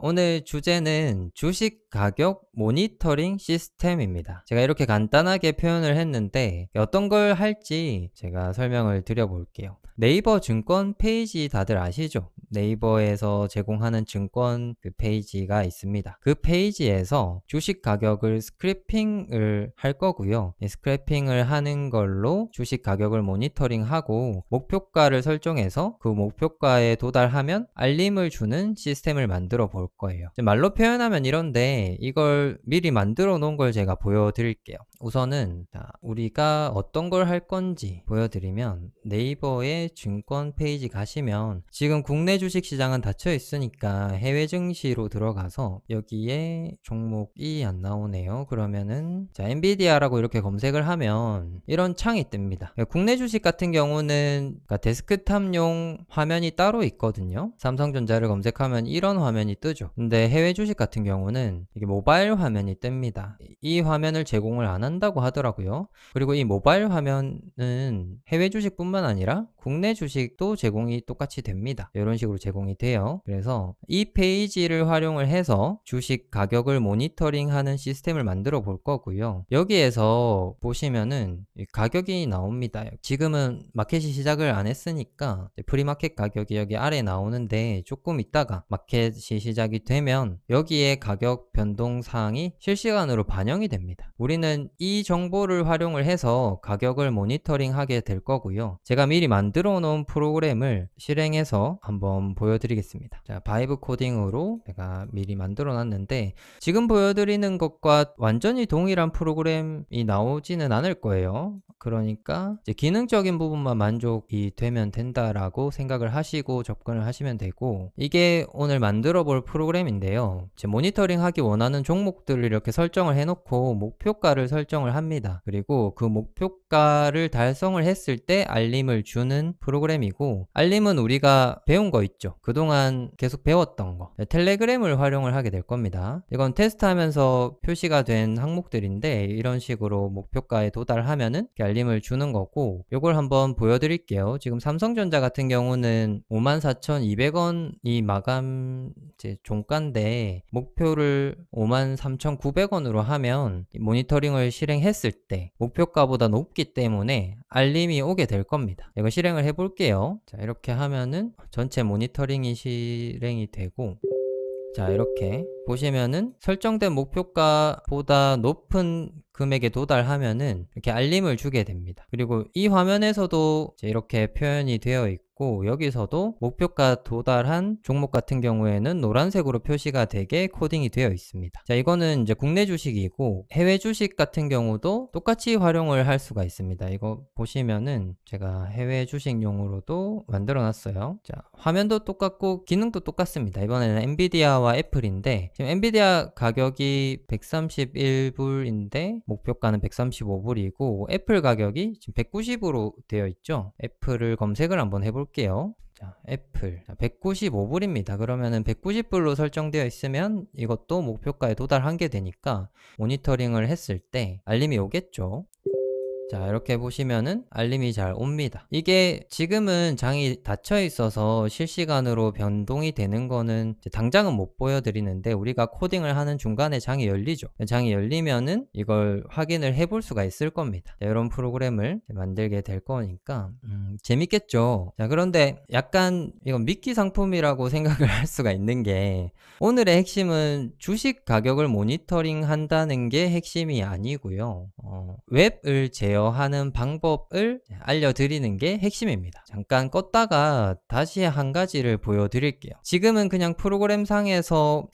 오늘 주제는 주식 가격 모니터링 시스템입니다. 제가 이렇게 간단하게 표현을 했는데 어떤 걸 할지 제가 설명을 드려볼게요. 네이버 증권 페이지 다들 아시죠? 네이버에서 제공하는 증권 그 페이지가 있습니다. 그 페이지에서 주식 가격을 스크래핑을 할 거고요. 스크래핑을 하는 걸로 주식 가격을 모니터링하고 목표가를 설정해서 그 목표가에 도달하면 알림을 주는 시스템을 만들어 볼 거예요. 말로 표현하면 이런데 이걸 미리 만들어 놓은 걸 제가 보여드릴게요. 우선은 우리가 어떤 걸 할 건지 보여드리면 네이버의 증권 페이지 가시면 지금 국내 주식 시장은 닫혀 있으니까 해외 증시로 들어가서 여기에 종목이 안 나오네요. 그러면은 엔비디아라고 이렇게 검색을 하면 이런 창이 뜹니다. 국내 주식 같은 경우는 데스크탑용 화면이 따로 있거든요. 삼성전자를 검색하면 이런 화면이 뜨죠. 근데 해외 주식 같은 경우는 이게 모바일 화면이 뜹니다. 이 화면을 제공을 안 한다고 하더라고요. 그리고 이 모바일 화면은 해외 주식뿐만 아니라 국내 주식도 제공이 똑같이 됩니다. 이런 식으로 제공이 돼요. 그래서 이 페이지를 활용을 해서 주식 가격을 모니터링하는 시스템을 만들어 볼 거고요. 여기에서 보시면은 가격이 나옵니다. 지금은 마켓이 시작을 안 했으니까 프리마켓 가격이 여기 아래 나오는데 조금 있다가 마켓이 시작이 되면 여기에 가격 변동 사항이 실시간으로 반영이 됩니다. 우리는 이 정보를 활용을 해서 가격을 모니터링 하게 될 거고요. 제가 미리 만들어 놓은 프로그램을 실행해서 한번 보여드리겠습니다. 자, 바이브 코딩으로 제가 미리 만들어 놨는데 지금 보여드리는 것과 완전히 동일한 프로그램이 나오지는 않을 거예요. 그러니까 이제 기능적인 부분만 만족이 되면 된다라고 생각을 하시고 접근을 하시면 되고, 이게 오늘 만들어 볼 프로그램인데요. 이제 모니터링 하기 원하는 종목들을 이렇게 설정을 해놓고 목표가를 설정을 합니다. 그리고 그 목표가를 달성을 했을 때 알림을 주는 프로그램이고, 알림은 우리가 배운 거 있죠. 그동안 계속 배웠던 거, 텔레그램을 활용을 하게 될 겁니다. 이건 테스트하면서 표시가 된 항목들인데 이런 식으로 목표가에 도달하면은 알림을 주는 거고, 요걸 한번 보여드릴게요. 지금 삼성전자 같은 경우는 54,200원이 마감 이제 종가인데 목표를 53,900원으로 하면 모니터링을 실행했을 때 목표가보다 높기 때문에 알림이 오게 될 겁니다. 이거 실행을 해볼게요. 자, 이렇게 하면은 전체 모니터링이 실행이 되고, 자, 이렇게 보시면은 설정된 목표가보다 높은 금액에 도달하면은 이렇게 알림을 주게 됩니다. 그리고 이 화면에서도 이렇게 표현이 되어 있고, 여기서도 목표가 도달한 종목 같은 경우에는 노란색으로 표시가 되게 코딩이 되어 있습니다. 자, 이거는 이제 국내 주식이고, 해외 주식 같은 경우도 똑같이 활용을 할 수가 있습니다. 이거 보시면은 제가 해외 주식용으로도 만들어 놨어요. 자, 화면도 똑같고 기능도 똑같습니다. 이번에는 엔비디아와 애플인데, 지금 엔비디아 가격이 131불인데 목표가는 135불이고 애플 가격이 지금 190으로 되어 있죠. 애플을 검색을 한번 해볼게요. 자, 애플 195불입니다. 그러면은 190불로 설정되어 있으면 이것도 목표가에 도달한 게 되니까 모니터링을 했을 때 알림이 오겠죠. 자, 이렇게 보시면은 알림이 잘 옵니다. 이게 지금은 장이 닫혀 있어서 실시간으로 변동이 되는 거는 당장은 못 보여드리는데, 우리가 코딩을 하는 중간에 장이 열리죠. 장이 열리면은 이걸 확인을 해볼 수가 있을 겁니다. 자, 이런 프로그램을 만들게 될 거니까 재밌겠죠. 자, 그런데 약간 이건 미끼 상품이라고 생각을 할 수가 있는 게, 오늘의 핵심은 주식 가격을 모니터링 한다는 게 핵심이 아니고요. 웹을 제어하는 방법을 알려드리는 게 핵심입니다. 잠깐 껐다가 다시 한 가지를 보여드릴게요. 지금은 그냥 프로그램 상에서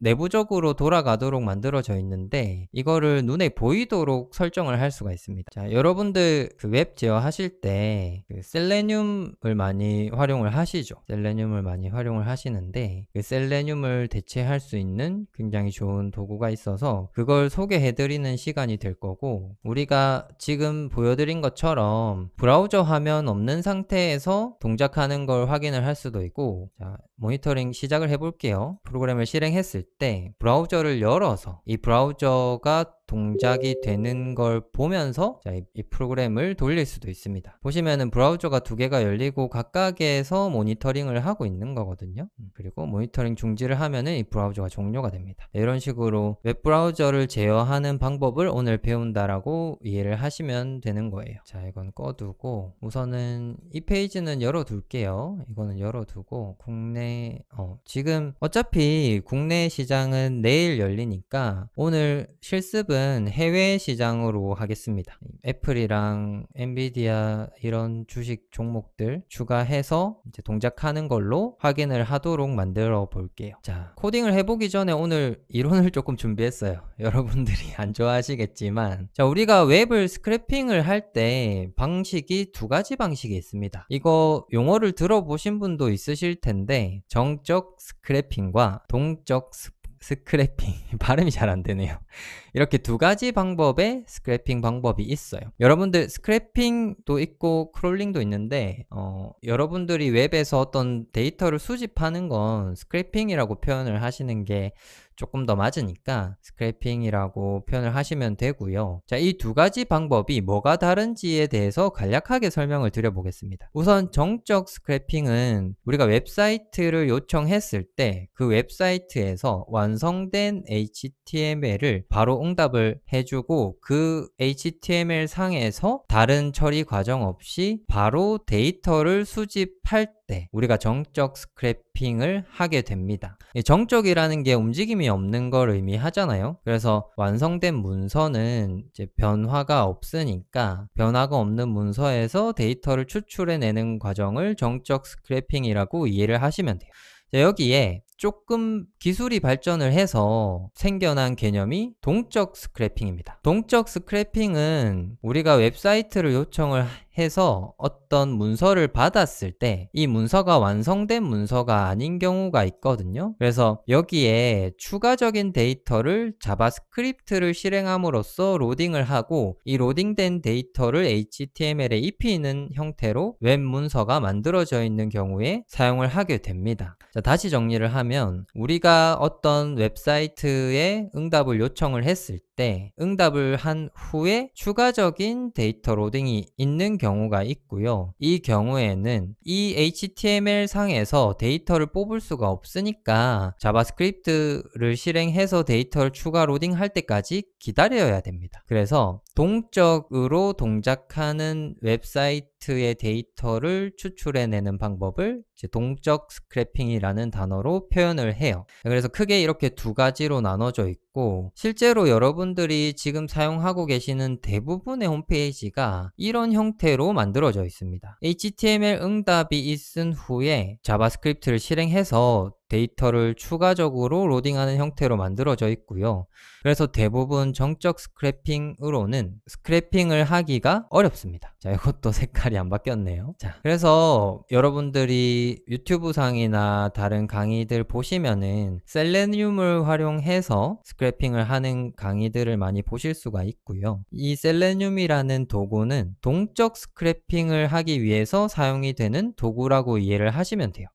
내부적으로 돌아가도록 만들어져 있는데, 이거를 눈에 보이도록 설정을 할 수가 있습니다. 자, 여러분들 웹 제어하실 때 셀레늄을 많이 활용을 하시죠. 셀레늄을 많이 활용을 하시는데, 셀레늄을 대체할 수 있는 굉장히 좋은 도구가 있어서 그걸 소개해드리는 시간이 될 거고, 우리가 지금 보여드린 것처럼 브라우저 화면 없는 상태에서 동작하는 걸 확인을 할 수도 있고, 자, 모니터링 시작을 해볼게요. 프로그램을 실행했을 때 브라우저를 열어서 이 브라우저가 동작이 되는 걸 보면서 자, 이 프로그램을 돌릴 수도 있습니다. 보시면은 브라우저가 두 개가 열리고 각각에서 모니터링을 하고 있는 거거든요. 그리고 모니터링 중지를 하면은 이 브라우저가 종료가 됩니다. 이런 식으로 웹브라우저를 제어하는 방법을 오늘 배운다라고 이해를 하시면 되는 거예요. 자, 이건 꺼두고 우선은 이 페이지는 열어둘게요. 이거는 열어두고 국내 지금 어차피 국내 시장은 내일 열리니까 오늘 실습은 해외 시장으로 하겠습니다. 애플이랑 엔비디아 이런 주식 종목들 추가해서 이제 동작하는 걸로 확인을 하도록 만들어 볼게요. 자, 코딩을 해보기 전에 오늘 이론을 조금 준비했어요. 여러분들이 안 좋아하시겠지만 자, 우리가 웹을 스크래핑을 할 때 방식이 두 가지 방식이 있습니다. 이거 용어를 들어보신 분도 있으실 텐데 정적 스크래핑과 동적 스크래핑 발음이 잘 안 되네요. 이렇게 두 가지 방법의 스크래핑 방법이 있어요. 여러분들 스크래핑도 있고 크롤링도 있는데 여러분들이 웹에서 어떤 데이터를 수집하는 건 스크래핑이라고 표현을 하시는 게 조금 더 맞으니까 스크래핑이라고 표현을 하시면 되고요. 자, 이 두 가지 방법이 뭐가 다른지에 대해서 간략하게 설명을 드려보겠습니다. 우선 정적 스크래핑은 우리가 웹사이트를 요청했을 때 그 웹사이트에서 완성된 HTML을 바로 응답을 해주고 그 HTML 상에서 다른 처리 과정 없이 바로 데이터를 수집할 때 우리가 정적 스크래핑을 하게 됩니다. 정적이라는 게 움직임이 없는 걸 의미하잖아요. 그래서 완성된 문서는 이제 변화가 없으니까 변화가 없는 문서에서 데이터를 추출해내는 과정을 정적 스크래핑이라고 이해를 하시면 돼요. 자, 여기에 조금 기술이 발전을 해서 생겨난 개념이 동적 스크래핑입니다. 동적 스크래핑은 우리가 웹사이트를 요청을 해서 어떤 문서를 받았을 때 이 문서가 완성된 문서가 아닌 경우가 있거든요. 그래서 여기에 추가적인 데이터를 자바스크립트를 실행함으로써 로딩을 하고 이 로딩된 데이터를 HTML에 입히는 형태로 웹 문서가 만들어져 있는 경우에 사용을 하게 됩니다. 자, 다시 정리를 하면 우리가 어떤 웹사이트에 응답을 요청을 했을 때 응답을 한 후에 추가적인 데이터 로딩이 있는 경우가 있고요. 이 경우에는 이 HTML 상에서 데이터를 뽑을 수가 없으니까 자바스크립트를 실행해서 데이터를 추가 로딩할 때까지 기다려야 됩니다. 그래서 동적으로 동작하는 웹사이트의 데이터를 추출해내는 방법을 이제 동적 스크래핑이라는 단어로 표현을 해요. 그래서 크게 이렇게 두 가지로 나눠져 있고 실제로 여러분들이 지금 사용하고 계시는 대부분의 홈페이지가 이런 형태로 만들어져 있습니다. HTML 응답이 있은 후에 자바스크립트를 실행해서 데이터를 추가적으로 로딩하는 형태로 만들어져 있고요. 그래서 대부분 정적 스크래핑으로는 스크래핑을 하기가 어렵습니다. 자, 이것도 색깔이 안 바뀌었네요. 자, 그래서 여러분들이 유튜브 상이나 다른 강의들 보시면은 셀레늄을 활용해서 스크래핑을 하는 강의들을 많이 보실 수가 있고요. 이 셀레늄이라는 도구는 동적 스크래핑을 하기 위해서 사용이 되는 도구라고 이해를 하시면 돼요.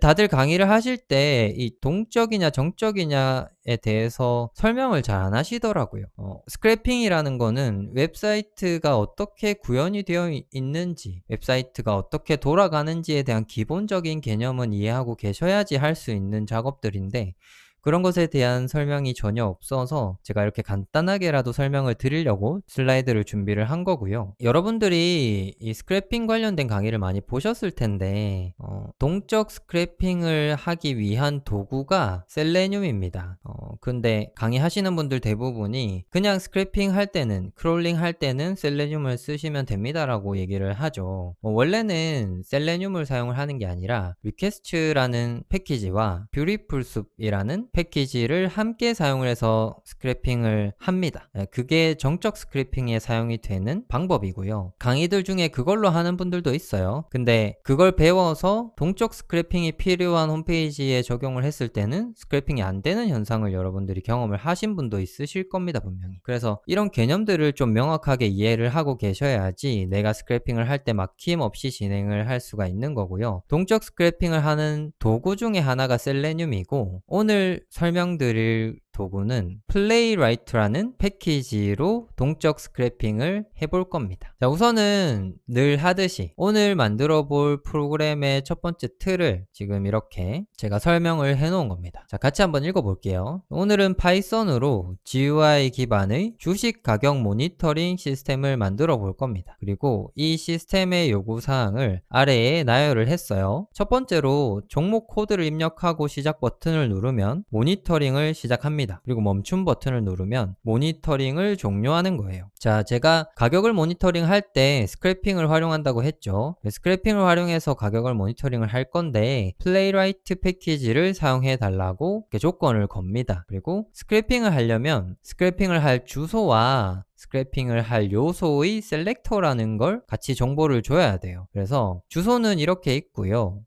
다들 강의를 하실 때 이 동적이냐 정적이냐에 대해서 설명을 잘 안 하시더라고요. 스크래핑이라는 거는 웹사이트가 어떻게 구현이 되어 있는지, 웹사이트가 어떻게 돌아가는지에 대한 기본적인 개념은 이해하고 계셔야지 할 수 있는 작업들인데 그런 것에 대한 설명이 전혀 없어서 제가 이렇게 간단하게라도 설명을 드리려고 슬라이드를 준비를 한 거고요. 여러분들이 이 스크래핑 관련된 강의를 많이 보셨을 텐데 동적 스크래핑을 하기 위한 도구가 셀레늄입니다. 근데 강의하시는 분들 대부분이 그냥 스크래핑 할 때는 크롤링 할 때는 셀레늄을 쓰시면 됩니다라고 얘기를 하죠. 원래는 셀레늄을 사용을 하는 게 아니라 리퀘스트라는 패키지와 뷰티풀숲이라는 패키지를 함께 사용을 해서 스크래핑을 합니다. 그게 정적 스크래핑에 사용이 되는 방법이고요. 강의들 중에 그걸로 하는 분들도 있어요. 근데 그걸 배워서 동적 스크래핑이 필요한 홈페이지에 적용을 했을 때는 스크래핑이 안 되는 현상을 여러분들이 경험을 하신 분도 있으실 겁니다, 분명히. 그래서 이런 개념들을 좀 명확하게 이해를 하고 계셔야지 내가 스크래핑을 할 때 막힘 없이 진행을 할 수가 있는 거고요. 동적 스크래핑을 하는 도구 중에 하나가 셀레늄이고 오늘 설명드릴 도구는 플레이라이트라는 패키지로 동적 스크래핑을 해볼 겁니다. 자, 우선은 늘 하듯이 오늘 만들어 볼 프로그램의 첫 번째 틀을 지금 이렇게 제가 설명을 해 놓은 겁니다. 자, 같이 한번 읽어 볼게요. 오늘은 파이썬으로 GUI 기반의 주식 가격 모니터링 시스템을 만들어 볼 겁니다. 그리고 이 시스템의 요구사항을 아래에 나열을 했어요. 첫 번째로 종목 코드를 입력하고 시작 버튼을 누르면 모니터링을 시작합니다. 그리고 멈춤 버튼을 누르면 모니터링을 종료하는 거예요. 자, 제가 가격을 모니터링 할 때 스크래핑을 활용한다고 했죠. 스크래핑을 활용해서 가격을 모니터링을 할 건데 플레이라이트 패키지를 사용해 달라고 이렇게 조건을 겁니다. 그리고 스크래핑을 하려면 스크래핑을 할 주소와 스크래핑을 할 요소의 셀렉터라는 걸 같이 정보를 줘야 돼요. 그래서 주소는 이렇게 있고요.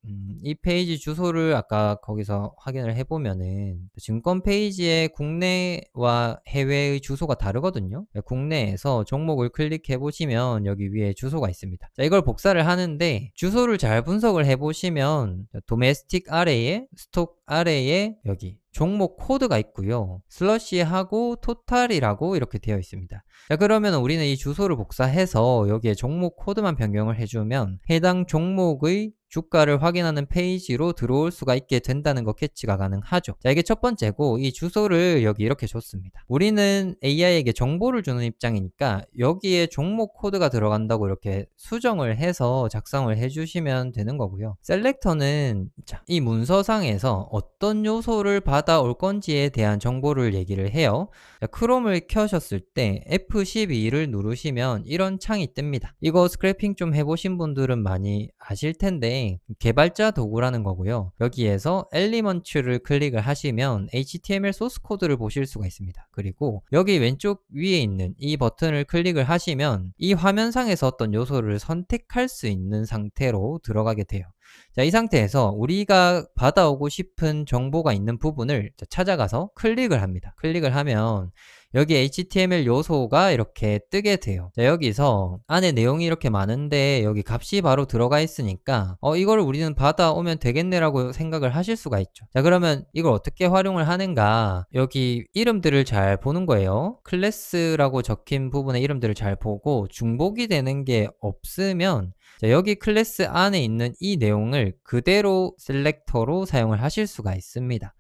이 페이지 주소를 아까 거기서 확인을 해보면은 증권 페이지의 국내와 해외의 주소가 다르거든요. 국내에서 종목을 클릭해 보시면 여기 위에 주소가 있습니다. 자, 이걸 복사를 하는데 주소를 잘 분석을 해보시면 도메스틱 아래에 스톡 아래에 여기 종목 코드가 있고요. 슬러시하고 토탈이라고 이렇게 되어 있습니다. 자, 그러면 우리는 이 주소를 복사해서 여기에 종목 코드만 변경을 해주면 해당 종목의 주가를 확인하는 페이지로 들어올 수가 있게 된다는 거 캐치가 가능하죠. 자, 이게 첫 번째고 이 주소를 여기 이렇게 줬습니다. 우리는 AI에게 정보를 주는 입장이니까 여기에 종목 코드가 들어간다고 이렇게 수정을 해서 작성을 해주시면 되는 거고요. 셀렉터는 이 문서상에서 어떤 요소를 받아올 건지에 대한 정보를 얘기를 해요. 자, 크롬을 켜셨을 때 F12를 누르시면 이런 창이 뜹니다. 이거 스크래핑 좀 해보신 분들은 많이 아실 텐데 개발자 도구라는 거고요. 여기에서 엘리먼츠를 클릭을 하시면 HTML 소스 코드를 보실 수가 있습니다. 그리고 여기 왼쪽 위에 있는 이 버튼을 클릭을 하시면 이 화면상에서 어떤 요소를 선택할 수 있는 상태로 들어가게 돼요. 자, 이 상태에서 우리가 받아오고 싶은 정보가 있는 부분을 찾아가서 클릭을 합니다. 클릭을 하면 여기 HTML 요소가 이렇게 뜨게 돼요. 자, 여기서 안에 내용이 이렇게 많은데 여기 값이 바로 들어가 있으니까 이걸 우리는 받아오면 되겠네라고 생각을 하실 수가 있죠. 자, 그러면 이걸 어떻게 활용을 하는가? 여기 이름들을 잘 보는 거예요. 클래스라고 적힌 부분의 이름들을 잘 보고 중복이 되는 게 없으면 자, 여기 클래스 안에 있는 이 내용을 그대로 셀렉터로 사용을 하실 수가 있습니다.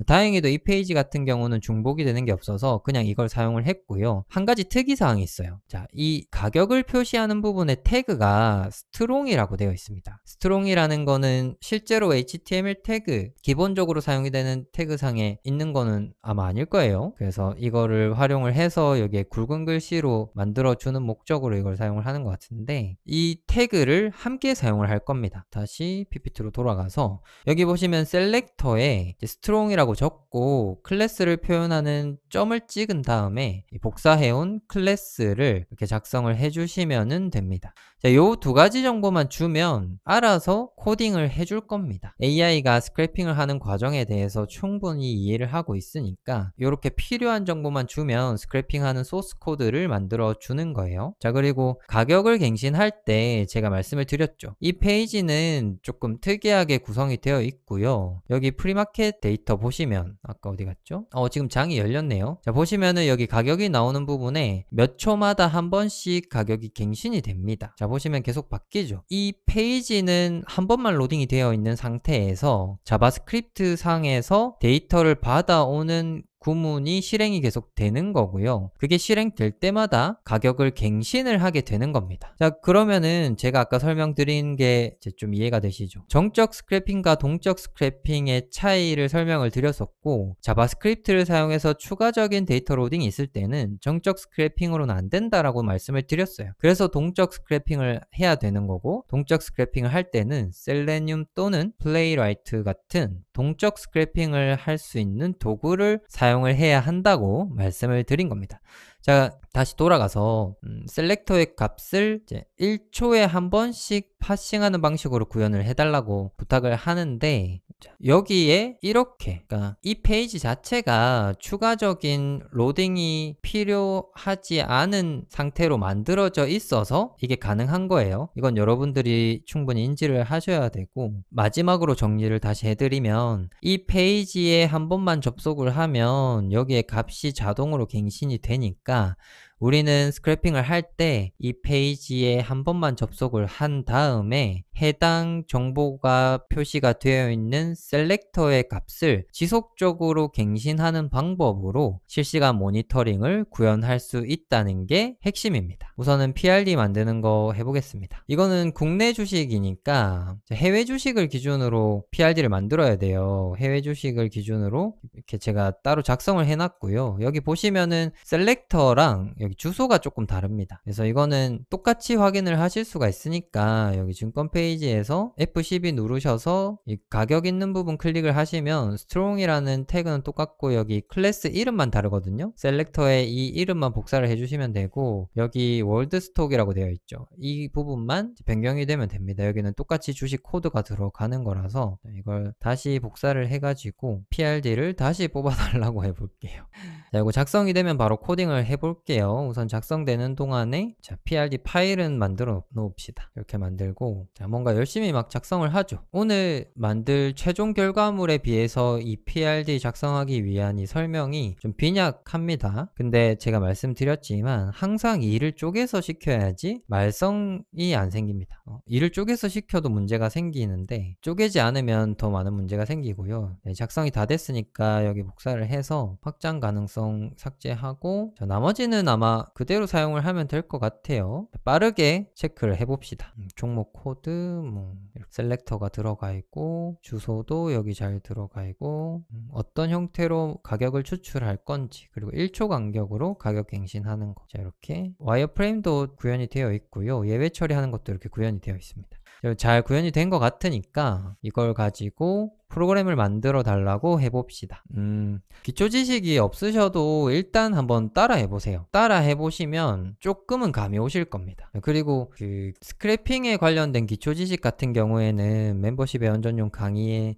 다행히도 이 페이지 같은 경우는 중복이 되는 게 없어서 그냥 이걸 사용을 했고요. 한 가지 특이사항이 있어요. 자, 이 가격을 표시하는 부분의 태그가 스트롱이라고 되어 있습니다. 스트롱이라는 거는 실제로 HTML 태그, 기본적으로 사용이 되는 태그상에 있는 거는 아마 아닐 거예요. 그래서 이거를 활용을 해서 여기에 굵은 글씨로 만들어주는 목적으로 이걸 사용을 하는 것 같은데 이 태그를 함께 사용을 할 겁니다. 다시 PPT로 돌아가서 여기 보시면 셀렉터에 스트롱이라고 적고 클래스를 표현하는 점을 찍은 다음에 복사해온 클래스를 이렇게 작성을 해주시면 됩니다. 자, 요 두 가지 정보만 주면 알아서 코딩을 해줄 겁니다. AI가 스크래핑을 하는 과정에 대해서 충분히 이해를 하고 있으니까 이렇게 필요한 정보만 주면 스크래핑하는 소스 코드를 만들어 주는 거예요. 자, 그리고 가격을 갱신할 때 제가 말씀을 드렸죠. 이 페이지는 조금 특이하게 구성이 되어 있고요. 여기 프리마켓 데이터 보시면 아까 어디 갔죠? 지금 장이 열렸네요. 자, 보시면은 여기 가격이 나오는 부분에 몇 초마다 한 번씩 가격이 갱신이 됩니다. 자, 보시면 계속 바뀌죠. 이 페이지는 한 번만 로딩이 되어 있는 상태에서 자바스크립트 상에서 데이터를 받아오는 구문이 실행이 계속 되는 거고요. 그게 실행될 때마다 가격을 갱신을 하게 되는 겁니다. 자, 그러면은 제가 아까 설명드린 게 이제 좀 이해가 되시죠? 정적 스크래핑과 동적 스크래핑의 차이를 설명을 드렸었고 자바스크립트를 사용해서 추가적인 데이터 로딩이 있을 때는 정적 스크래핑으로는 안 된다라고 말씀을 드렸어요. 그래서 동적 스크래핑을 해야 되는 거고 동적 스크래핑을 할 때는 셀레늄 또는 플레이라이트 같은 동적 스크래핑을 할 수 있는 도구를 사용을 해야 한다고 말씀을 드린 겁니다. 자, 다시 돌아가서 셀렉터의 값을 이제 1초에 한 번씩 파싱하는 방식으로 구현을 해달라고 부탁을 하는데, 여기에 이렇게, 그러니까 이 페이지 자체가 추가적인 로딩이 필요하지 않은 상태로 만들어져 있어서 이게 가능한 거예요. 이건 여러분들이 충분히 인지를 하셔야 되고, 마지막으로 정리를 다시 해드리면, 이 페이지에 한 번만 접속을 하면 여기에 값이 자동으로 갱신이 되니까 우리는 스크래핑을 할 때 이 페이지에 한 번만 접속을 한 다음에 해당 정보가 표시가 되어 있는 셀렉터의 값을 지속적으로 갱신하는 방법으로 실시간 모니터링을 구현할 수 있다는 게 핵심입니다. 우선은 PRD 만드는 거 해보겠습니다. 이거는 국내 주식이니까 해외 주식을 기준으로 PRD를 만들어야 돼요. 해외 주식을 기준으로 이렇게 제가 따로 작성을 해놨고요. 여기 보시면은 셀렉터랑 여기 주소가 조금 다릅니다. 그래서 이거는 똑같이 확인을 하실 수가 있으니까 여기 증권 페이지에서 F12 누르셔서 이 가격 있는 부분 클릭을 하시면 strong이라는 태그는 똑같고 여기 클래스 이름만 다르거든요. 셀렉터에 이 이름만 복사를 해주시면 되고 여기 월드스톡이라고 되어 있죠. 이 부분만 변경이 되면 됩니다. 여기는 똑같이 주식 코드가 들어가는 거라서 이걸 다시 복사를 해가지고 PRD를 다시 뽑아달라고 해볼게요. 자, 이거 작성이 되면 바로 코딩을 해볼게요. 우선 작성되는 동안에 자, PRD 파일은 만들어 놓읍시다. 이렇게 만들고 자, 뭔가 열심히 막 작성을 하죠. 오늘 만들 최종 결과물에 비해서 이 PRD 작성하기 위한 이 설명이 좀 빈약합니다. 근데 제가 말씀드렸지만 항상 일을 쪼개서 시켜야지 말썽이 안 생깁니다. 일을 쪼개서 시켜도 문제가 생기는데 쪼개지 않으면 더 많은 문제가 생기고요. 네, 작성이 다 됐으니까 여기 복사를 해서 확장 가능성 삭제하고 자, 나머지는 아마 그대로 사용을 하면 될 것 같아요. 빠르게 체크를 해봅시다. 종목 코드 뭐 셀렉터가 들어가 있고 주소도 여기 잘 들어가 있고 어떤 형태로 가격을 추출할 건지 그리고 1초 간격으로 가격 갱신하는 거. 자, 이렇게 와이어프레임도 구현이 되어 있고요. 예외 처리하는 것도 이렇게 구현이 되어 있습니다. 잘 구현이 된 것 같으니까 이걸 가지고 프로그램을 만들어 달라고 해봅시다. 기초 지식이 없으셔도 일단 한번 따라 해보세요. 따라 해보시면 조금은 감이 오실 겁니다. 그리고 그 스크래핑에 관련된 기초 지식 같은 경우에는 멤버십 회원 전용 강의에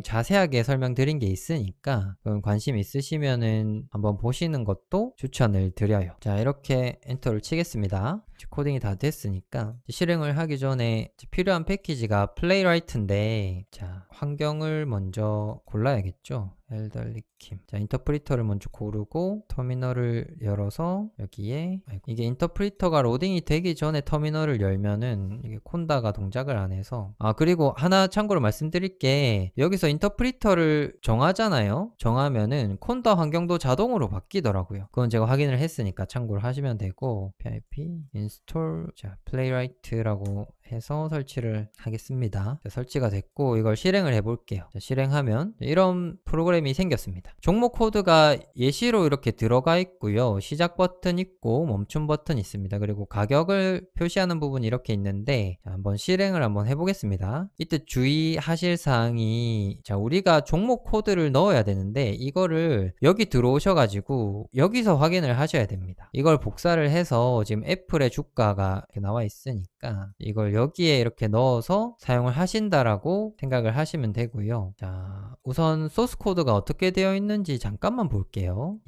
자세하게 설명드린 게 있으니까 관심 있으시면은 한번 보시는 것도 추천을 드려요. 자, 이렇게 엔터를 치겠습니다. 코딩이 다 됐으니까 실행을 하기 전에 필요한 패키지가 플레이라이트인데 자, 환경을 먼저 골라야겠죠. 엘달리킴. 자, 인터프리터를 먼저 고르고 터미널을 열어서 여기에 이게 인터프리터가 로딩이 되기 전에 터미널을 열면은 이게 콘다가 동작을 안 해서 그리고 하나 참고로 말씀드릴 게 여기서 인터프리터를 정하잖아요. 정하면은 콘다 환경도 자동으로 바뀌더라고요. 그건 제가 확인을 했으니까 참고를 하시면 되고 pip install 자, playwright라고 해서 설치를 하겠습니다. 자, 설치가 됐고 이걸 실행을 해볼게요. 자, 실행하면 이런 프로그램이 생겼습니다. 종목 코드가 예시로 이렇게 들어가 있고요. 시작 버튼 있고 멈춤 버튼 있습니다. 그리고 가격을 표시하는 부분이 이렇게 있는데 자, 한번 실행을 한번 해보겠습니다. 이때 주의하실 사항이 자, 우리가 종목 코드를 넣어야 되는데 이거를 여기 들어오셔가지고 여기서 확인을 하셔야 됩니다. 이걸 복사를 해서 지금 애플의 주가가 이렇게 나와 있으니까 이걸 여기에 이렇게 넣어서 사용을 하신다라고 생각을 하시면 되고요. 자, 우선 소스 코드가 어떻게 되어 있는지 잠깐만 볼게요.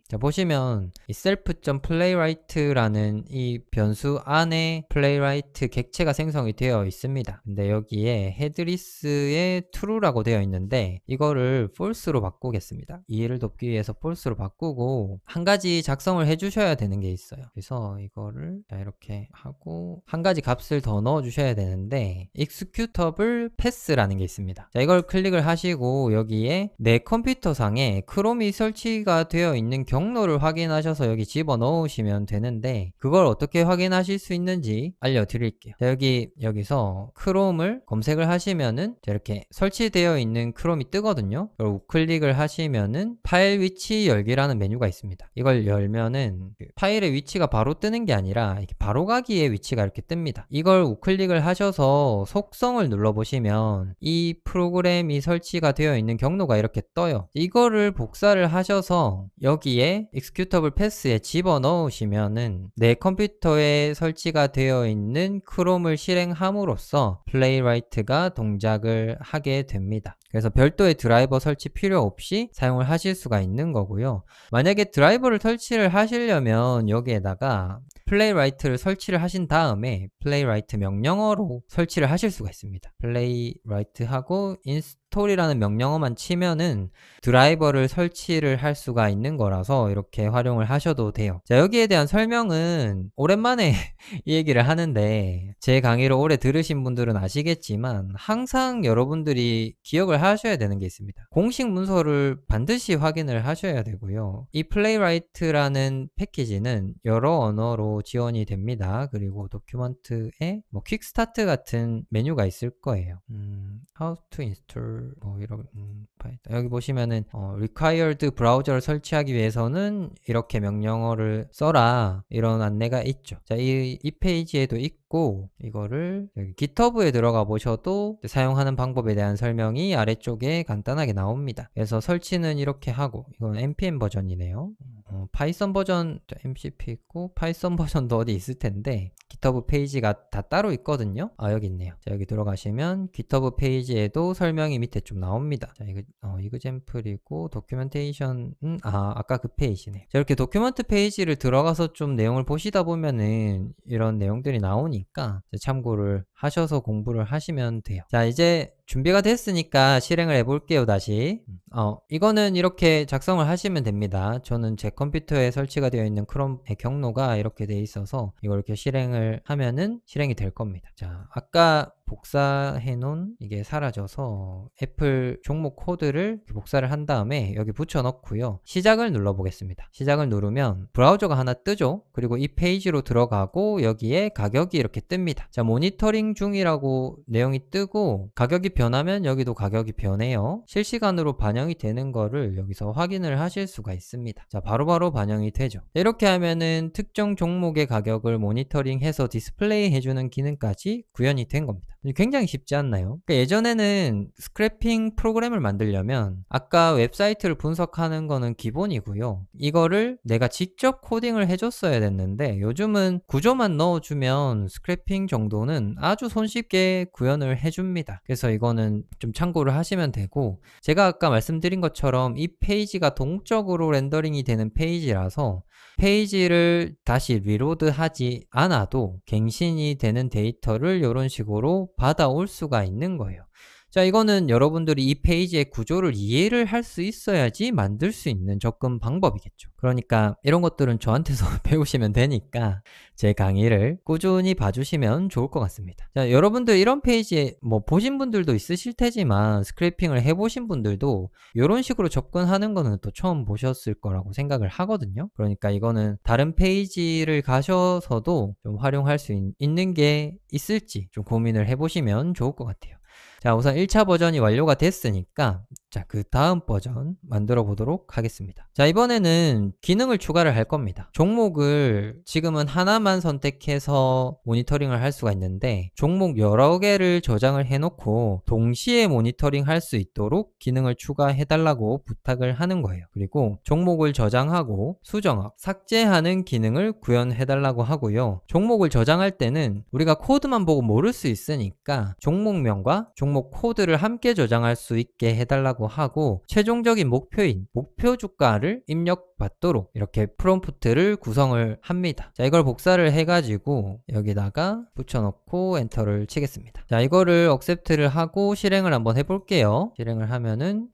자, 보시면 이 self.playwright라는 이 변수 안에 playwright 객체가 생성이 되어 있습니다. 근데 여기에 headless에 true라고 되어 있는데 이거를 false로 바꾸겠습니다. 이해를 돕기 위해서 false로 바꾸고 한 가지 작성을 해주셔야 되는 게 있어요. 그래서 이거를 자, 이렇게 하고 한 가지 값을 더 넣어 주셔야 되는데 executable pass라는 게 있습니다. 자, 이걸 클릭을 하시고 여기에 내 컴퓨터 상에 크롬이 설치가 되어 있는 경로를 확인하셔서 여기 집어 넣으시면 되는데 그걸 어떻게 확인하실 수 있는지 알려드릴게요. 자, 여기서 크롬을 검색을 하시면은 이렇게 설치되어 있는 크롬이 뜨거든요. 그걸 우클릭을 하시면은 파일 위치 열기라는 메뉴가 있습니다. 이걸 열면은 파일의 위치가 바로 뜨는 게 아니라 이렇게 바로 가기의 위치가 이렇게 이렇게 뜹니다. 이걸 우클릭을 하셔서 속성을 눌러보시면 이 프로그램이 설치가 되어 있는 경로가 이렇게 떠요. 이거를 복사를 하셔서 여기에 executable path에 집어넣으시면은 내 컴퓨터에 설치가 되어 있는 크롬을 실행함으로써 플레이라이트가 동작을 하게 됩니다. 그래서 별도의 드라이버 설치 필요 없이 사용을 하실 수가 있는 거고요. 만약에 드라이버를 설치를 하시려면 여기에다가 플레이라이트를 설치를 하신 다음에 플레이라이트 명령어로 설치를 하실 수가 있습니다. 플레이라이트하고 인스톨이라는 명령어만 치면은 드라이버를 설치를 할 수가 있는 거라서 이렇게 활용을 하셔도 돼요. 자, 여기에 대한 설명은 오랜만에 이 얘기를 하는데 제 강의를 오래 들으신 분들은 아시겠지만 항상 여러분들이 기억을 하셔야 되는 게 있습니다. 공식 문서를 반드시 확인을 하셔야 되고요. 이 플레이라이트라는 패키지는 여러 언어로 지원이 됩니다. 그리고 도큐먼트에 뭐 퀵스타트 같은 메뉴가 있을 거예요. How to install 뭐 이런 여기 보시면은 required 브라우저를 설치하기 위해서는 이렇게 명령어를 써라 이런 안내가 있죠. 자, 이 페이지에도 있고 이거를 여기 GitHub에 들어가 보셔도 사용하는 방법에 대한 설명이 아래쪽에 간단하게 나옵니다. 그래서 설치는 이렇게 하고 이건 npm 버전이네요. 파이썬 버전 MCP 있고 파이썬 버전도 어디 있을 텐데 GitHub 페이지가 다 따로 있거든요. 여기 있네요. 자, 여기 들어가시면 GitHub 페이지에도 설명이 밑에 좀 나옵니다. 자, 이거 이그젬플이고 도큐멘테이션은 아까 그 페이지네. 자, 이렇게 도큐멘트 페이지를 들어가서 좀 내용을 보시다 보면은 이런 내용들이 나오니까 참고를 하셔서 공부를 하시면 돼요. 자, 이제 준비가 됐으니까 실행을 해볼게요. 다시 이거는 이렇게 작성을 하시면 됩니다. 저는 제 컴퓨터에 설치가 되어 있는 크롬의 경로가 이렇게 돼 있어서 이걸 이렇게 실행을 하면은 실행이 될 겁니다. 자, 아까 복사해 놓은 이게 사라져서 애플 종목 코드를 복사를 한 다음에 여기 붙여 넣고요. 시작을 눌러 보겠습니다. 시작을 누르면 브라우저가 하나 뜨죠. 그리고 이 페이지로 들어가고 여기에 가격이 이렇게 뜹니다. 자, 모니터링 중이라고 내용이 뜨고 가격이 변하면 여기도 가격이 변해요. 실시간으로 반영이 되는 거를 여기서 확인을 하실 수가 있습니다. 자, 바로바로 반영이 되죠. 이렇게 하면은 특정 종목의 가격을 모니터링해서 디스플레이 해주는 기능까지 구현이 된 겁니다. 굉장히 쉽지 않나요? 그러니까 예전에는 스크래핑 프로그램을 만들려면 아까 웹사이트를 분석하는 거는 기본이고요. 이거를 내가 직접 코딩을 해줬어야 됐는데 요즘은 구조만 넣어주면 스크래핑 정도는 아주 손쉽게 구현을 해줍니다. 그래서 이거는 좀 참고를 하시면 되고 제가 아까 말씀드린 것처럼 이 페이지가 동적으로 렌더링이 되는 페이지라서 페이지를 다시 리로드 하지 않아도 갱신이 되는 데이터를 이런 식으로 받아올 수가 있는 거예요. 자, 이거는 여러분들이 이 페이지의 구조를 이해를 할 수 있어야지 만들 수 있는 접근 방법이겠죠. 그러니까 이런 것들은 저한테서 배우시면 되니까 제 강의를 꾸준히 봐주시면 좋을 것 같습니다. 자, 여러분들 이런 페이지에 뭐 보신 분들도 있으실 테지만 스크래핑을 해보신 분들도 이런 식으로 접근하는 거는 또 처음 보셨을 거라고 생각을 하거든요. 그러니까 이거는 다른 페이지를 가셔서도 좀 활용할 수 있는 게 있을지 좀 고민을 해보시면 좋을 것 같아요. 자, 우선 1차 버전이 완료가 됐으니까 자, 그 다음 버전 만들어 보도록 하겠습니다. 자, 이번에는 기능을 추가를 할 겁니다. 종목을 지금은 하나만 선택해서 모니터링을 할 수가 있는데 종목 여러 개를 저장을 해놓고 동시에 모니터링 할 수 있도록 기능을 추가해 달라고 부탁을 하는 거예요. 그리고 종목을 저장하고 수정하고 삭제하는 기능을 구현해 달라고 하고요. 종목을 저장할 때는 우리가 코드만 보고 모를 수 있으니까 종목명과 종목 코드를 함께 저장할 수 있게 해달라고 하고 최종적인 목표인 목표 주가를 입력받도록 이렇게 프롬프트를 구성을 합니다. 자, 이걸 복사를 해가지고 여기다가 붙여넣고 엔터를 치겠습니다. 자, 이거를 accept를 하고 실행을 한번 해볼게요. 실행을 하면은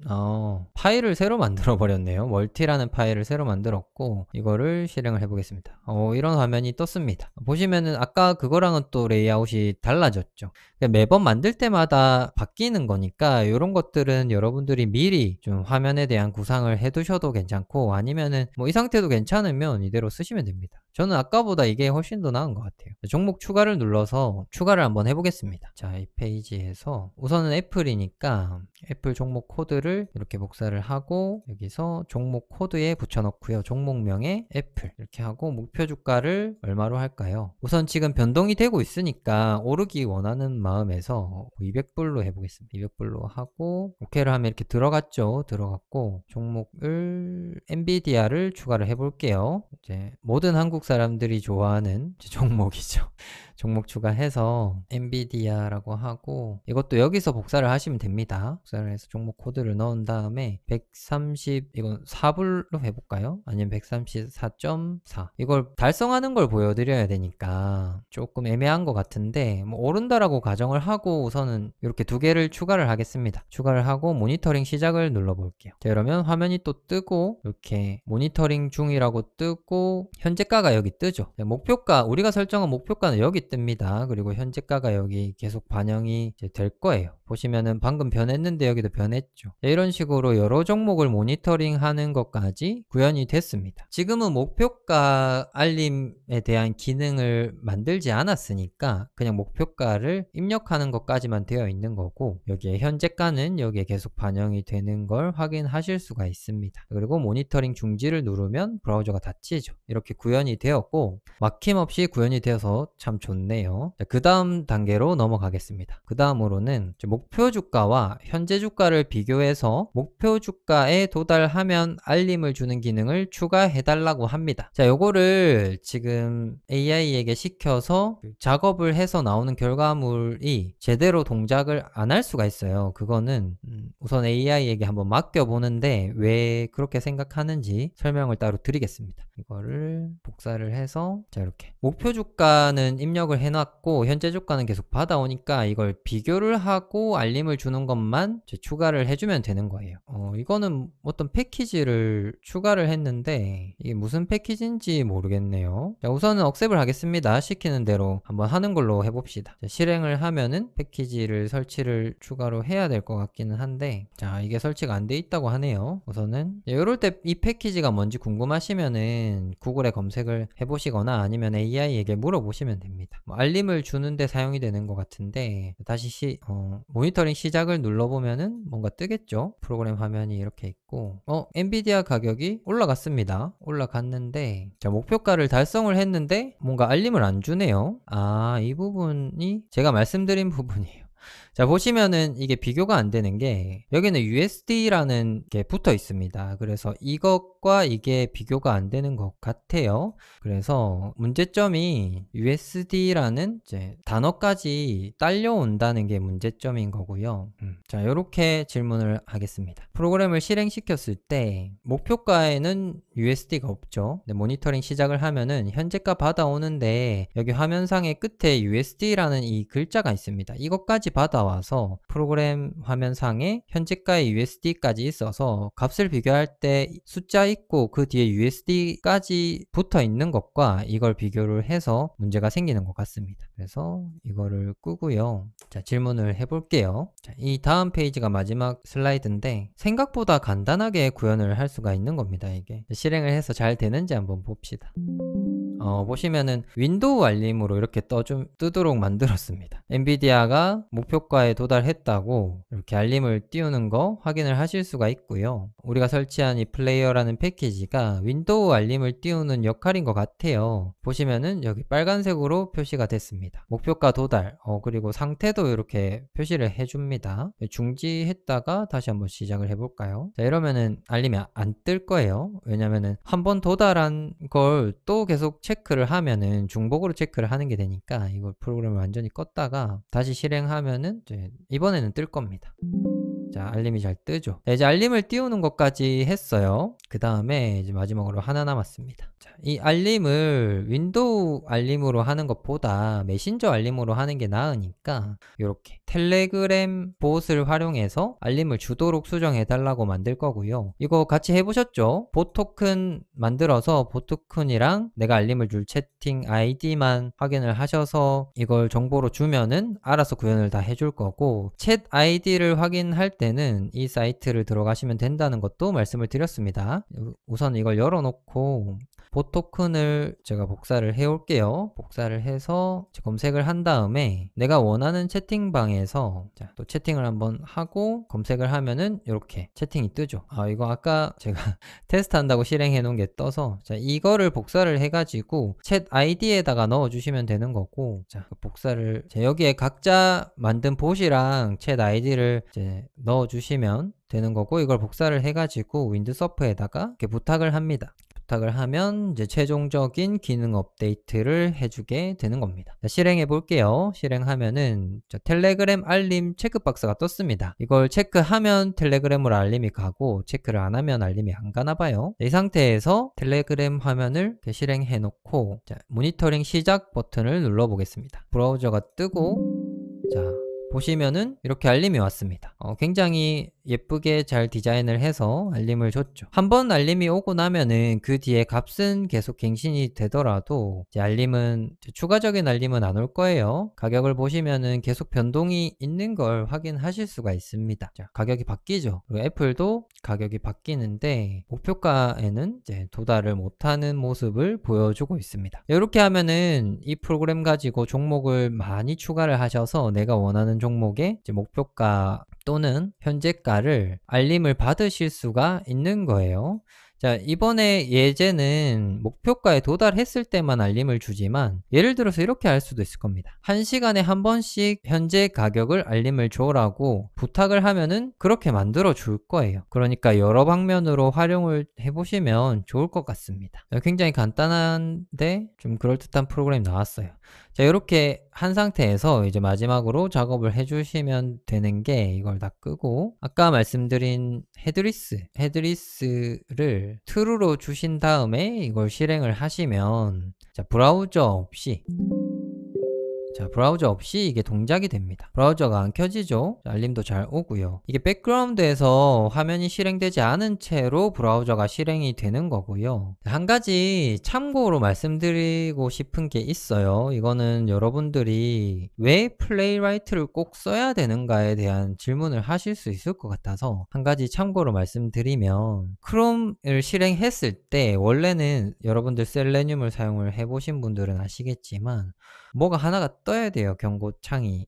파일을 새로 만들어 버렸네요. 멀티라는 파일을 새로 만들었고 이거를 실행을 해보겠습니다. 이런 화면이 떴습니다. 보시면은 아까 그거랑은 또 레이아웃이 달라졌죠. 매번 만들 때마다 바뀌는 거니까 이런 것들은 여러분들이 미리 좀 화면에 대한 구상을 해두셔도 괜찮고 아니면은 뭐 이 상태도 괜찮으면 이대로 쓰시면 됩니다. 저는 아까보다 이게 훨씬 더 나은 것 같아요. 종목 추가를 눌러서 추가를 한번 해보겠습니다. 자, 이 페이지에서 우선은 애플이니까 애플 종목 코드를 이렇게 복사를 하고 여기서 종목 코드에 붙여넣고요. 종목명에 애플 이렇게 하고 목표 주가를 얼마로 할까요? 우선 지금 변동이 되고 있으니까 오르기 원하는 마음에서 200불로 해보겠습니다. 200불로 하고 OK를 하면 이렇게 들어갔죠. 들어갔고 종목을 엔비디아를 추가를 해볼게요. 이제 모든 한국 사람들이 좋아하는 종목이죠. 종목 추가해서 엔비디아라고 하고 이것도 여기서 복사를 하시면 됩니다. 복사를 해서 종목 코드를 넣은 다음에 130 이건 4불로 해볼까요? 아니면 134.4 이걸 달성하는 걸 보여드려야 되니까 조금 애매한 것 같은데 뭐 오른다라고 가정을 하고 우선은 이렇게 두 개를 추가를 하겠습니다. 추가를 하고 모니터링 시작을 눌러볼게요. 자, 그러면 화면이 또 뜨고 이렇게 모니터링 중이라고 뜨고 현재가가 여기 뜨죠. 목표가 우리가 설정한 목표가는 여기 뜹니다. 그리고 현재가가 여기 계속 반영이 이제 될 거예요. 보시면은 방금 변했는데 여기도 변했죠. 이런 식으로 여러 종목을 모니터링 하는 것까지 구현이 됐습니다. 지금은 목표가 알림에 대한 기능을 만들지 않았으니까 그냥 목표가를 입력하는 것까지만 되어 있는 거고 여기에 현재가는 여기에 계속 반영이 되는 걸 확인하실 수가 있습니다. 그리고 모니터링 중지를 누르면 브라우저가 닫히죠. 이렇게 구현이 되었고 막힘없이 구현이 되어서 참 좋네요. 그 다음 단계로 넘어가겠습니다. 그 다음으로는 목표 주가와 현재 주가를 비교해서 목표 주가에 도달하면 알림을 주는 기능을 추가해 달라고 합니다. 자, 요거를 지금 AI에게 시켜서 작업을 해서 나오는 결과물이 제대로 동작을 안 할 수가 있어요. 그거는 우선 AI에게 한번 맡겨보는데 왜 그렇게 생각하는지 설명을 따로 드리겠습니다. 이거를 복사를 해서 자, 이렇게 목표 주가는 입력을 해놨고 현재 주가는 계속 받아오니까 이걸 비교를 하고 알림을 주는 것만 추가를 해주면 되는 거예요. 이거는 어떤 패키지를 추가를 했는데 이게 무슨 패키지인지 모르겠네요. 자, 우선은 억셉을 하겠습니다. 시키는 대로 한번 하는 걸로 해봅시다. 자, 실행을 하면은 패키지를 설치를 추가로 해야 될 것 같기는 한데 자, 이게 설치가 안 돼 있다고 하네요. 우선은 이럴 때 이 패키지가 뭔지 궁금하시면은 구글에 검색을 해보시거나 아니면 AI에게 물어보시면 됩니다. 알림을 주는데 사용이 되는 것 같은데 다시 모니터링 시작을 눌러보면은 뭔가 뜨겠죠. 프로그램 화면이 이렇게 있고 엔비디아 가격이 올라갔습니다. 올라갔는데 자, 목표가를 달성을 했는데 뭔가 알림을 안 주네요. 아, 이 부분이 제가 말씀드린 부분이에요. 자, 보시면은 이게 비교가 안 되는 게 여기는 USD라는 게 붙어 있습니다. 그래서 이것과 이게 비교가 안 되는 것 같아요. 그래서 문제점이 USD라는 이제 단어까지 딸려온다는 게 문제점인 거고요. 자, 이렇게 질문을 하겠습니다. 프로그램을 실행시켰을 때 목표가에는 USD가 없죠. 근데 모니터링 시작을 하면은 현재가 받아오는데 여기 화면상의 끝에 USD라는 이 글자가 있습니다. 이것까지 받아와서 프로그램 화면상에 현재가의 USD까지 있어서 값을 비교할 때 숫자 있고 그 뒤에 USD까지 붙어 있는 것과 이걸 비교를 해서 문제가 생기는 것 같습니다. 그래서 이거를 끄고요. 자, 질문을 해볼게요. 자, 이 다음 페이지가 마지막 슬라이드인데 생각보다 간단하게 구현을 할 수가 있는 겁니다. 이게 실행을 해서 잘 되는지 한번 봅시다. 보시면은 윈도우 알림으로 이렇게 뜨도록 만들었습니다. 엔비디아가 목표가에 도달했다고 이렇게 알림을 띄우는 거 확인을 하실 수가 있고요. 우리가 설치한 이 플레이어라는 패키지가 윈도우 알림을 띄우는 역할인 것 같아요. 보시면은 여기 빨간색으로 표시가 됐습니다. 목표가 도달, 그리고 상태도 이렇게 표시를 해줍니다. 중지했다가 다시 한번 시작을 해볼까요? 자, 이러면은 알림이 안 뜰 거예요. 왜냐면은 한번 도달한 걸 또 계속 체크를 하면은 중복으로 체크를 하는 게 되니까 이걸 프로그램을 완전히 껐다가 다시 실행하면은 이제 이번에는 뜰 겁니다. 자, 알림이 잘 뜨죠. 자, 이제 알림을 띄우는 것까지 했어요. 그 다음에 이제 마지막으로 하나 남았습니다. 자, 이 알림을 윈도우 알림으로 하는 것보다 메신저 알림으로 하는 게 나으니까 이렇게 텔레그램 봇을 활용해서 알림을 주도록 수정해 달라고 만들 거고요. 이거 같이 해보셨죠? 봇 토큰 만들어서 봇 토큰이랑 내가 알림을 줄 채팅 아이디만 확인을 하셔서 이걸 정보로 주면은 알아서 구현을 다 해줄 거고 챗 아이디를 확인할 때는 이 사이트를 들어가시면 된다는 것도 말씀을 드렸습니다. 우선 이걸 열어놓고 보토큰을 제가 복사를 해 올게요. 복사를 해서 검색을 한 다음에 내가 원하는 채팅방에서 또 채팅을 한번 하고 검색을 하면은 이렇게 채팅이 뜨죠. 이거 아까 제가 테스트 한다고 실행해 놓은 게 떠서 이거를 복사를 해 가지고 챗 아이디에다가 넣어 주시면 되는 거고, 복사를 여기에 각자 만든 봇이랑 챗 아이디를 넣어 주시면 되는 거고, 이걸 복사를 해 가지고 윈드서프에다가 이렇게 부탁을 합니다. 부탁을 하면 최종적인 기능 업데이트를 해주게 되는 겁니다. 실행해 볼게요. 실행하면은 텔레그램 알림 체크박스가 떴습니다. 이걸 체크하면 텔레그램으로 알림이 가고, 체크를 안 하면 알림이 안 가나 봐요. 이 상태에서 텔레그램 화면을 실행해 놓고 모니터링 시작 버튼을 눌러 보겠습니다. 브라우저가 뜨고, 보시면은 이렇게 알림이 왔습니다. 굉장히 예쁘게 잘 디자인을 해서 알림을 줬죠. 한번 알림이 오고 나면은 그 뒤에 값은 계속 갱신이 되더라도 알림은 추가적인 알림은 안 올 거예요. 가격을 보시면은 계속 변동이 있는 걸 확인하실 수가 있습니다. 가격이 바뀌죠. 그리고 애플도 가격이 바뀌는데 목표가에는 도달을 못하는 모습을 보여주고 있습니다. 이렇게 하면은 이 프로그램 가지고 종목을 많이 추가를 하셔서 내가 원하는 종목의 목표가 또는 현재가를 알림을 받으실 수가 있는 거예요. 이번에 예제는 목표가에 도달했을 때만 알림을 주지만, 예를 들어서 이렇게 할 수도 있을 겁니다. 1시간에 한 번씩 현재 가격을 알림을 줘라고 부탁을 하면은 그렇게 만들어 줄 거예요. 그러니까 여러 방면으로 활용을 해보시면 좋을 것 같습니다. 굉장히 간단한데 좀 그럴듯한 프로그램이 나왔어요. 이렇게 한 상태에서 이제 마지막으로 작업을 해주시면 되는 게, 이걸 다 끄고 아까 말씀드린 헤드리스를 true로 주신 다음에 이걸 실행을 하시면 브라우저 없이 이게 동작이 됩니다. 브라우저가 안 켜지죠? 알림도 잘 오고요. 이게 백그라운드에서 화면이 실행되지 않은 채로 브라우저가 실행이 되는 거고요. 한 가지 참고로 말씀드리고 싶은 게 있어요. 이거는 여러분들이 왜 플레이라이트를 꼭 써야 되는가에 대한 질문을 하실 수 있을 것 같아서 한 가지 참고로 말씀드리면, 크롬을 실행했을 때 원래는 여러분들 셀레늄을 사용을 해보신 분들은 아시겠지만 뭐가 하나가 떠야 돼요. 경고창이.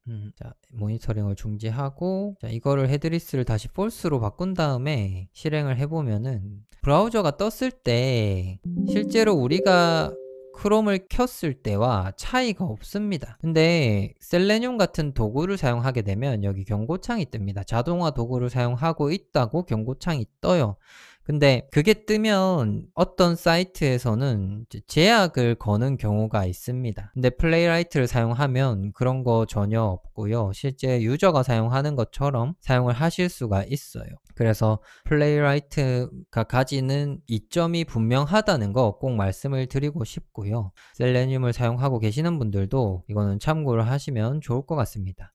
모니터링을 중지하고 이거를 헤드리스를 다시 false로 바꾼 다음에 실행을 해보면은 브라우저가 떴을 때 실제로 우리가 크롬을 켰을 때와 차이가 없습니다. 근데 셀레늄 같은 도구를 사용하게 되면 여기 경고창이 뜹니다. 자동화 도구를 사용하고 있다고 경고창이 떠요. 근데 그게 뜨면 어떤 사이트에서는 제약을 거는 경우가 있습니다. 근데 플레이라이트를 사용하면 그런 거 전혀 없고요. 실제 유저가 사용하는 것처럼 사용을 하실 수가 있어요. 그래서 플레이라이트가 가지는 이점이 분명하다는 거 꼭 말씀을 드리고 싶고요. 셀레늄을 사용하고 계시는 분들도 이거는 참고를 하시면 좋을 것 같습니다.